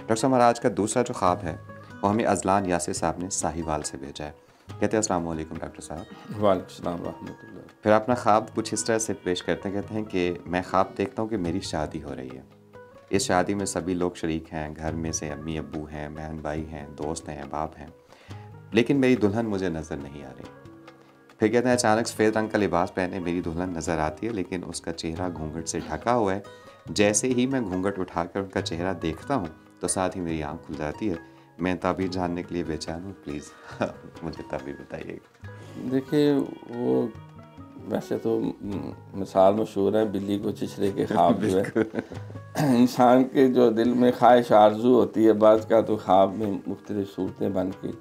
Doctor साहब हमारा आज का दूसरा जो ख्वाब है वो हमें अजलान यासिर साहब ने साहिवाल से भेजा है। कहते हैं अस्सलाम वालेकुम डॉक्टर साहब। वालेकुम सलाम रहमतुल्लाह। फिर अपना ख्वाब कुछ इस तरह से पेश करते हैं, कहते हैं कि मैं ख्वाब देखता हूँ कि मेरी शादी हो रही है। इस शादी में सभी लोग शरीक हैं, घर में से अम्मी अब्बू हैं, बहन भाई हैं, दोस्त हैं, बाप हैं, लेकिन मेरी दुल्हन मुझे नज़र नहीं आ रही। फिर कहते हैं अचानक सफ़ेद रंग का लिबास पहने मेरी दुल्हन नज़र आती है, लेकिन उसका चेहरा घूंघट से ढका हुआ है। जैसे ही मैं घूंघट उठाकर उनका चेहरा देखता हूँ तो साथ ही मेरी आँख खुल जाती है। मैं ताबीर जानने के लिए बेचैन हूँ, प्लीज़ मुझे ताबीर बताइएगा। देखिए वो वैसे तो मिसाल मशहूर है, बिल्ली को चिचड़े के ख्वाब जो है इंसान के जो दिल में ख्वाहिश आरजू होती है, बाज़ का तो ख्वाब में मुख्तलिफ़ सूरतें बन के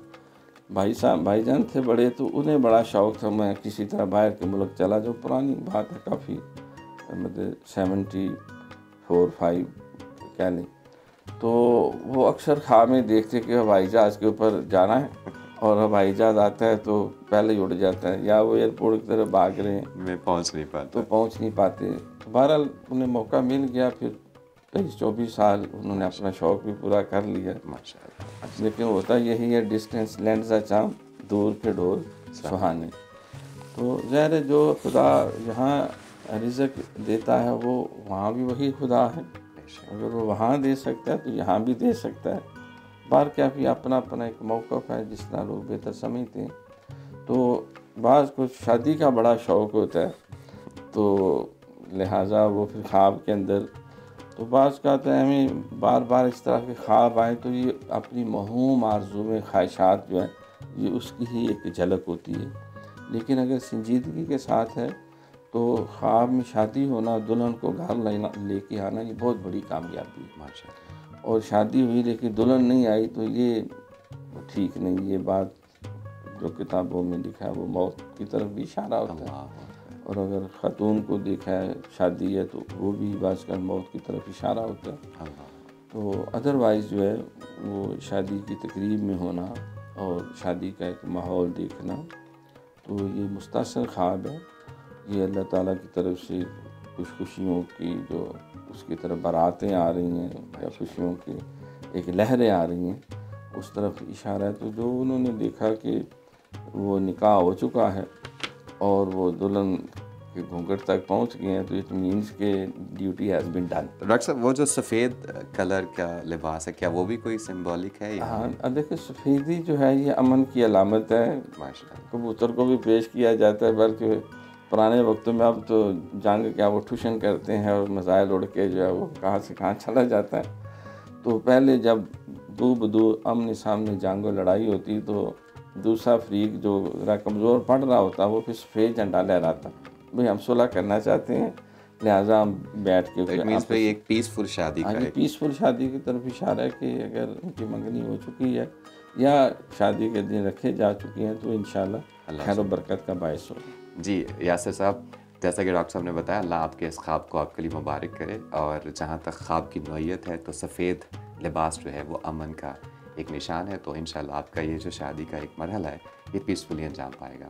भाईजान थे बड़े, तो उन्हें बड़ा शौक़ था मैं किसी तरह बाहर के मुल्क चला जाऊँ। पुरानी बात है काफ़ी, मतलब 74-5 कह लें। तो वो अक्सर ख्वाब में देखते कि हवाई जहाज़ के ऊपर जाना है और हवाई जहाज़ आता है तो पहले ही उड़ जाता है, या वो एयरपोर्ट की तरफ भाग रहे हैं, मैं पहुँच नहीं पाता, तो पहुंच नहीं पाते। बहरहाल उन्हें मौका मिल गया, फिर 23-24 साल उन्होंने अपना शौक़ भी पूरा कर लिया माशाअल्लाह। लेकिन होता यही है, डिस्टेंस लैंड सा चाम दूर के ढोल सुहाने। तो ज़ाहिर है जो खुदा यहाँ रिज़्क़ देता है वो वहाँ भी वही खुदा है। अगर वो वहाँ दे सकता है तो यहाँ भी दे सकता है। बार क्या भी अपना अपना एक मौक़िफ़ है, जिस तरह लोग बेहतर समझते हैं। तो बाज़ को शादी का बड़ा शौक़ होता है, तो लिहाजा वो फिर ख्वाब के अंदर, तो बाज़ का तो हमें बार बार इस तरह के ख्वाब आए तो ये अपनी महूम आरज़ू में ख्वाहिशात जो है ये उसकी ही एक झलक होती है। लेकिन अगर संजीदगी के साथ है तो ख्वाब में शादी होना, दुल्हन को घर लेके आना, ये बहुत बड़ी कामयाबी है माशाअल्लाह। और शादी हुई लेकिन दुल्हन नहीं आई तो ये ठीक नहीं। ये बात जो किताबों में लिखा है वो मौत की तरफ भी इशारा होता है, और अगर ख़ातून को देखा है शादी है तो वो भी बाज़ का मौत की तरफ इशारा होता है। तो अदरवाइज़ जो है वो शादी की तकरीब में होना और शादी का एक माहौल देखना, तो ये मुस्तासिर ख्वाब है। ये अल्लाह ताला की तरफ से कुछ खुशियों की जो उसकी तरफ बारातें आ रही हैं या खुशियों की एक लहरें आ रही हैं, उस तरफ इशारा है। तो जो उन्होंने देखा कि वो निकाह हो चुका है और वो दुल्हन के घूंघट तक पहुंच गए हैं, तो इट मीन्स के duty has been done. Doctor साहब वो जो सफ़ेद कलर का लिबास है, क्या वो भी कोई सिंबॉलिक है या? हाँ, देखिए सफ़ेदी जो है ये अमन की अलामत है। माशाअल्लाह। कबूतर को भी पेश किया जाता है, बल्कि पुराने वक्तों में अब तो जंग क्या वो ट्यूशन करते हैं और मिसाइल उड़ के जो है वो कहाँ से कहाँ चला जाता है। तो पहले जब दो बदू आमने सामने जंग और लड़ाई होती तो दूसरा फरीक जो ज़रा कमज़ोर पड़ रहा होता वो फिर सफ़ेद झंडा लहराता, भाई हम सुलह करना चाहते हैं, लिहाजा हम बैठ के एक पीसफुल शादी का ये पीसफुल शादी की तरफ इशारा है कि अगर उनकी मंगनी हो चुकी है या शादी के दिन रखे जा चुकी हैं तो इंशाल्लाह खैर व बरकत का बायस हो। जी यासिर साहब, जैसा कि डॉक्टर साहब ने बताया, अल्लाह आपके इस ख्वाब को आपके लिए मुबारक करे। और जहाँ तक ख्वाब की नौइयत है तो सफ़ेद लिबास जो है वो अमन का एक निशान है। तो इंशाल्लाह आपका ये जो शादी का एक मरहला है ये पीसफुली अंजाम पाएगा।